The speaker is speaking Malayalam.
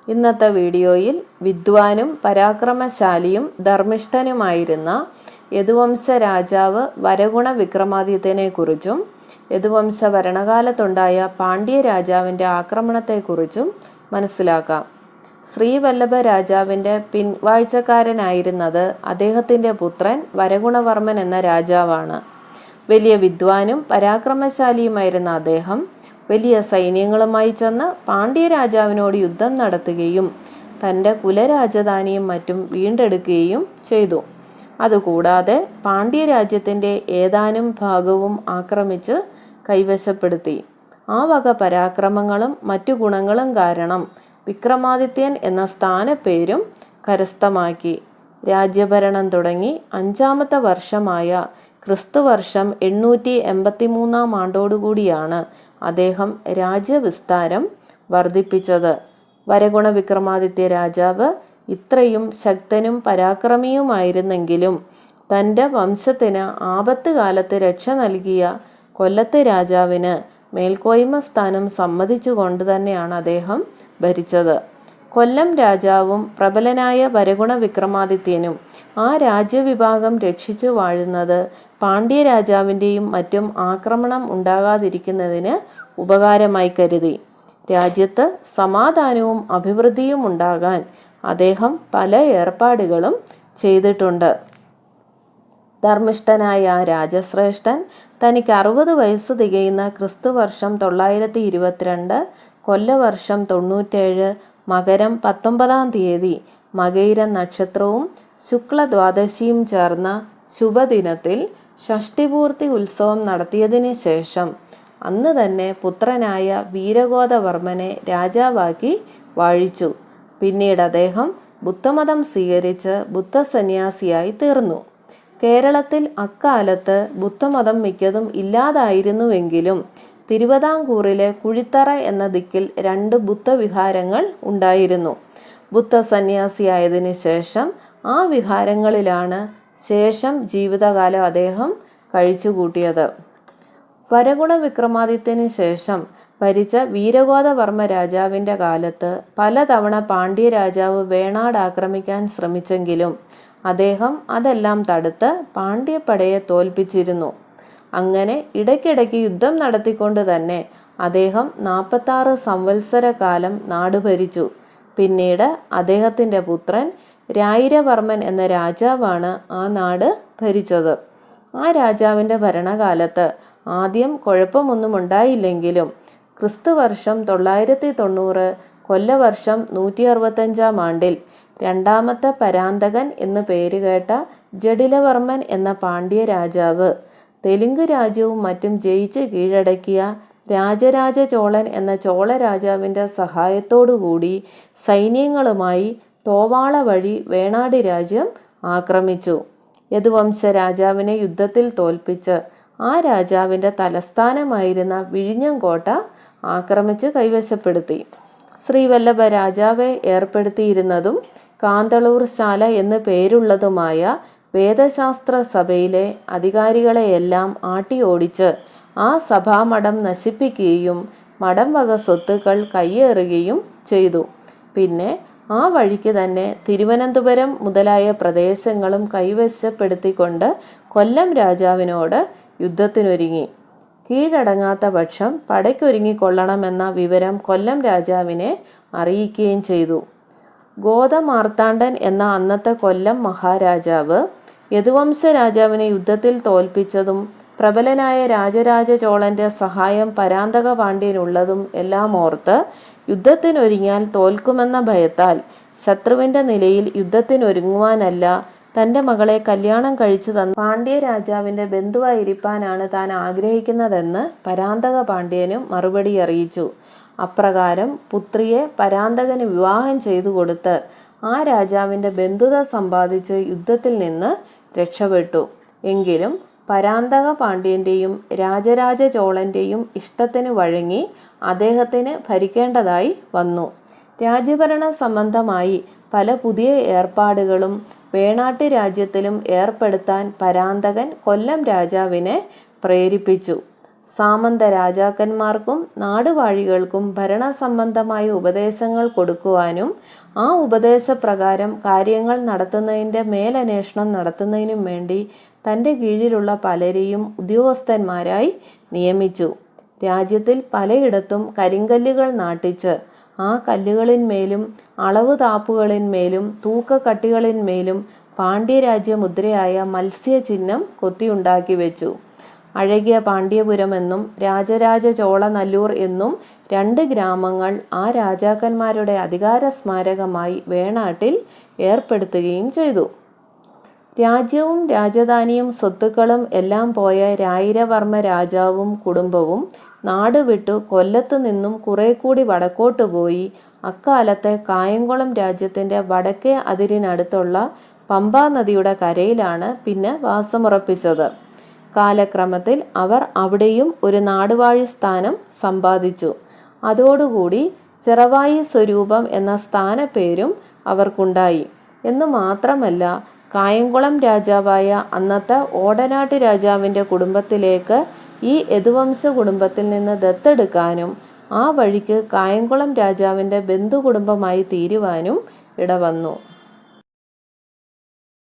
ഇന്നത്തെ വീഡിയോയിൽ വിദ്വാനും പരാക്രമശാലിയും ധർമ്മിഷ്ഠനുമായിരുന്ന യദുവംശ രാജാവ് വരഗുണ വിക്രമാദിത്യനെക്കുറിച്ചും യദുവംശ ഭരണകാലത്തുണ്ടായ പാണ്ഡ്യ രാജാവിൻ്റെ ആക്രമണത്തെക്കുറിച്ചും മനസ്സിലാക്കാം. ശ്രീവല്ലഭ രാജാവിൻ്റെ പിൻവാഴ്ചക്കാരനായിരുന്നത് അദ്ദേഹത്തിൻ്റെ പുത്രൻ വരഗുണവർമ്മൻ എന്ന രാജാവാണ്. വലിയ വിദ്വാനും പരാക്രമശാലിയുമായിരുന്ന അദ്ദേഹം വലിയ സൈന്യങ്ങളുമായി ചെന്ന് പാണ്ഡ്യ രാജാവിനോട് യുദ്ധം നടത്തുകയും തൻ്റെ കുലരാജധാനിയും മറ്റും വീണ്ടെടുക്കുകയും ചെയ്തു. അതുകൂടാതെ പാണ്ഡ്യ രാജ്യത്തിൻ്റെ ഏതാനും ഭാഗവും ആക്രമിച്ച് കൈവശപ്പെടുത്തി. ആ വക പരാക്രമങ്ങളും മറ്റു ഗുണങ്ങളും കാരണം വിക്രമാദിത്യൻ എന്ന സ്ഥാനപ്പേരും കരസ്ഥമാക്കി. രാജ്യഭരണം തുടങ്ങി 5-ാമത്തെ വർഷമായ ക്രിസ്തുവർഷം 883-ാം ആണ്ടോടുകൂടിയാണ് അദ്ദേഹം രാജ്യവിസ്താരം വർദ്ധിപ്പിച്ചത്. വരഗുണ വിക്രമാദിത്യ രാജാവ് ഇത്രയും ശക്തനും പരാക്രമിയുമായിരുന്നെങ്കിലും തൻ്റെ വംശത്തിന് ആപത്ത് കാലത്ത് രക്ഷ നൽകിയ കൊല്ലത്തെ രാജാവിന് മേൽക്കോയ്മ സ്ഥാനം സമ്മതിച്ചുകൊണ്ട് തന്നെയാണ് അദ്ദേഹം ഭരിച്ചത്. കൊല്ലം രാജാവും പ്രബലനായ വരഗുണ വിക്രമാദിത്യനും ആ രാജ്യവിഭാഗം രക്ഷിച്ചു വാഴുന്നത് പാണ്ഡ്യ രാജാവിൻ്റെയും മറ്റും ആക്രമണം ഉണ്ടാകാതിരിക്കുന്നതിന് ഉപകാരമായി കരുതി. രാജ്യത്ത് സമാധാനവും അഭിവൃദ്ധിയും ഉണ്ടാകാൻ അദ്ദേഹം പല ഏർപ്പാടുകളും ചെയ്തിട്ടുണ്ട്. ധർമ്മിഷ്ഠനായ ആ രാജശ്രേഷ്ഠൻ തനിക്ക് 60 വയസ്സ് തികയുന്ന ക്രിസ്തുവർഷം 922 കൊല്ലവർഷം 97 മകരം 19-ാം തീയതി മകയിര നക്ഷത്രവും ശുക്ലദ്വാദശിയും ചേർന്ന ശുഭദിനത്തിൽ ഷഷ്ടിപൂർത്തി ഉത്സവം നടത്തിയതിനു ശേഷം അന്ന് തന്നെ പുത്രനായ വീരഗോദവർമ്മനെ രാജാവാക്കി വാഴിച്ചു. പിന്നീട് അദ്ദേഹം ബുദ്ധമതം സ്വീകരിച്ച് ബുദ്ധസന്യാസിയായി തീർന്നു. കേരളത്തിൽ അക്കാലത്ത് ബുദ്ധമതം മിക്കതും ഇല്ലാതായിരുന്നുവെങ്കിലും തിരുവിതാംകൂറിലെ കുഴിത്തറ എന്ന ദിക്കിൽ 2 ബുദ്ധവിഹാരങ്ങൾ ഉണ്ടായിരുന്നു. ബുദ്ധസന്യാസിയായതിനു ശേഷം ആ വിഹാരങ്ങളിലാണ് ശേഷം ജീവിതകാലം അദ്ദേഹം കഴിച്ചുകൂട്ടിയത്. വരഗുണ വിക്രമാദിത്യന് ശേഷം ഭരിച്ച വീരഗോദവർമ്മ രാജാവിൻ്റെ കാലത്ത് പലതവണ പാണ്ഡ്യ രാജാവ് വേണാട് ആക്രമിക്കാൻ ശ്രമിച്ചെങ്കിലും അദ്ദേഹം അതെല്ലാം തടുത്ത് പാണ്ഡ്യപ്പടയെ തോൽപ്പിച്ചിരുന്നു. അങ്ങനെ ഇടയ്ക്കിടയ്ക്ക് യുദ്ധം നടത്തിക്കൊണ്ട് തന്നെ അദ്ദേഹം 46 സംവത്സര കാലം നാട് ഭരിച്ചു. പിന്നീട് അദ്ദേഹത്തിൻ്റെ പുത്രൻ രായിരവർമ്മൻ എന്ന രാജാവാണ് ആ നാട് ഭരിച്ചത്. ആ രാജാവിൻ്റെ ഭരണകാലത്ത് ആദ്യം കുഴപ്പമൊന്നും ഉണ്ടായില്ലെങ്കിലും ക്രിസ്തുവർഷം 990 കൊല്ലവർഷം 165-ാം ആണ്ടിൽ 2-ാമത്തെ പരാന്തകൻ എന്ന് പേരുകേട്ട ജഡിലവർമ്മൻ എന്ന പാണ്ഡ്യ രാജാവ് തെലുങ്ക് രാജ്യവും മറ്റും ജയിച്ച് കീഴടക്കിയ രാജരാജ ചോളൻ എന്ന ചോള രാജാവിൻ്റെ സഹായത്തോടുകൂടി സൈന്യങ്ങളുമായി തോവാള വഴി വേണാട് രാജ്യം ആക്രമിച്ചു. യദുവംശ രാജാവിനെ യുദ്ധത്തിൽ തോൽപ്പിച്ച് ആ രാജാവിൻ്റെ തലസ്ഥാനമായിരുന്ന വിഴിഞ്ഞം കോട്ട ആക്രമിച്ച് കൈവശപ്പെടുത്തി. ശ്രീവല്ലഭ രാജാവെ ഏർപ്പെടുത്തിയിരുന്നതും കാന്തളൂർ ശാല എന്ന് പേരുള്ളതുമായ വേദശാസ്ത്ര സഭയിലെ അധികാരികളെയെല്ലാം ആട്ടി ഓടിച്ച് ആ സഭാമഠം നശിപ്പിക്കുകയും മഠം വക സ്വത്തുക്കൾ കയ്യേറുകയും ചെയ്തു. പിന്നെ ആ വഴിക്ക് തന്നെ തിരുവനന്തപുരം മുതലായ പ്രദേശങ്ങളും കൈവശപ്പെടുത്തിക്കൊണ്ട് കൊല്ലം രാജാവിനോട് യുദ്ധത്തിനൊരുങ്ങി. കീഴടങ്ങാത്ത പക്ഷം പടയ്ക്കൊരുങ്ങിക്കൊള്ളണമെന്ന വിവരം കൊല്ലം രാജാവിനെ അറിയിക്കുകയും ചെയ്തു. ഗോതമാർത്താണ്ഡൻ എന്ന അന്നത്തെ കൊല്ലം മഹാരാജാവ് യദുവംശ രാജാവിനെ യുദ്ധത്തിൽ തോൽപ്പിച്ചതും പ്രബലനായ രാജരാജ ചോളൻ്റെ സഹായം പരാന്തക പാണ്ഡ്യനുള്ളതും എല്ലാം ഓർത്ത് യുദ്ധത്തിനൊരുങ്ങിയാൽ തോൽക്കുമെന്ന ഭയത്താൽ ശത്രുവിൻ്റെ നിലയിൽ യുദ്ധത്തിനൊരുങ്ങുവാനല്ല തൻ്റെ മകളെ കല്യാണം കഴിച്ചു തന്ന പാണ്ഡ്യ രാജാവിൻ്റെ ബന്ധുവായിരിക്കാനാണ് താൻ ആഗ്രഹിക്കുന്നതെന്ന് പരാന്തക പാണ്ഡ്യനും മറുപടി അറിയിച്ചു. അപ്രകാരം പുത്രിയെ പരാന്തകന് വിവാഹം ചെയ്തു കൊടുത്ത് ആ രാജാവിൻ്റെ ബന്ധുത സമ്പാദിച്ച് യുദ്ധത്തിൽ നിന്ന് രക്ഷപ്പെട്ടു. എങ്കിലും പരാന്തക പാണ്ഡ്യൻ്റെയും രാജരാജ ചോളൻ്റെയും ഇഷ്ടത്തിന് വഴങ്ങി അദ്ദേഹത്തിന് ഭരിക്കേണ്ടതായി വന്നു. രാജ്യഭരണ സംബന്ധമായി പല പുതിയ ഏർപ്പാടുകളും വേണാട്ട് രാജ്യത്തിലും ഏർപ്പെടുത്താൻ പരാന്തകൻ കൊല്ലം രാജാവിനെ പ്രേരിപ്പിച്ചു. സാമന്ത രാജാക്കന്മാർക്കും നാടുവാഴികൾക്കും ഭരണസംബന്ധമായ ഉപദേശങ്ങൾ കൊടുക്കുവാനും ആ ഉപദേശപ്രകാരം കാര്യങ്ങൾ നടത്തുന്നതിൻ്റെ മേലന്വേഷണം നടത്തുന്നതിനും വേണ്ടി തൻ്റെ കീഴിലുള്ള പലരെയും ഉദ്യോഗസ്ഥന്മാരായി നിയമിച്ചു. രാജ്യത്തിൽ പലയിടത്തും കരിങ്കല്ലുകൾ നാട്ടിച്ച് ആ കല്ലുകളിന്മേലും അളവ് താപ്പുകളിന്മേലും തൂക്കക്കട്ടികളിന്മേലും പാണ്ഡ്യരാജ്യ മുദ്രയായ മത്സ്യചിഹ്നം കൊത്തിയുണ്ടാക്കി വെച്ചു. അഴകിയ പാണ്ഡ്യപുരം എന്നും രാജരാജ ചോളനല്ലൂർ എന്നും 2 ഗ്രാമങ്ങൾ ആ രാജാക്കന്മാരുടെ അധികാര സ്മാരകമായി വേണാട്ടിൽ ഏർപ്പെടുത്തുകയും ചെയ്തു. രാജ്യവും രാജധാനിയും സ്വത്തുക്കളും എല്ലാം പോയ രായിരവർമ്മ രാജാവും കുടുംബവും നാട് വിട്ടു കൊല്ലത്ത് നിന്നും കുറെ കൂടി വടക്കോട്ട് പോയി അക്കാലത്തെ കായംകുളം രാജ്യത്തിൻ്റെ വടക്കേ അതിരിനടുത്തുള്ള പമ്പാ നദിയുടെ കരയിലാണ് പിന്നെ വാസമുറപ്പിച്ചത്. കാലക്രമത്തിൽ അവർ അവിടെയും ഒരു നാടുവാഴി സ്ഥാനം സമ്പാദിച്ചു. അതോടുകൂടി ചിറവായി സ്വരൂപം എന്ന സ്ഥാനപ്പേരും അവർക്കുണ്ടായി. എന്നു മാത്രമല്ല, കായംകുളം രാജാവായ അന്നത്തെ ഓടനാട്ട് രാജാവിൻ്റെ കുടുംബത്തിലേക്ക് ഈ യദുവംശ കുടുംബത്തിൽ നിന്ന് ദത്തെടുക്കാനും ആ വഴിക്ക് കായംകുളം രാജാവിൻ്റെ ബന്ധുകുടുംബമായി തീരുവാനും ഇടവന്നു.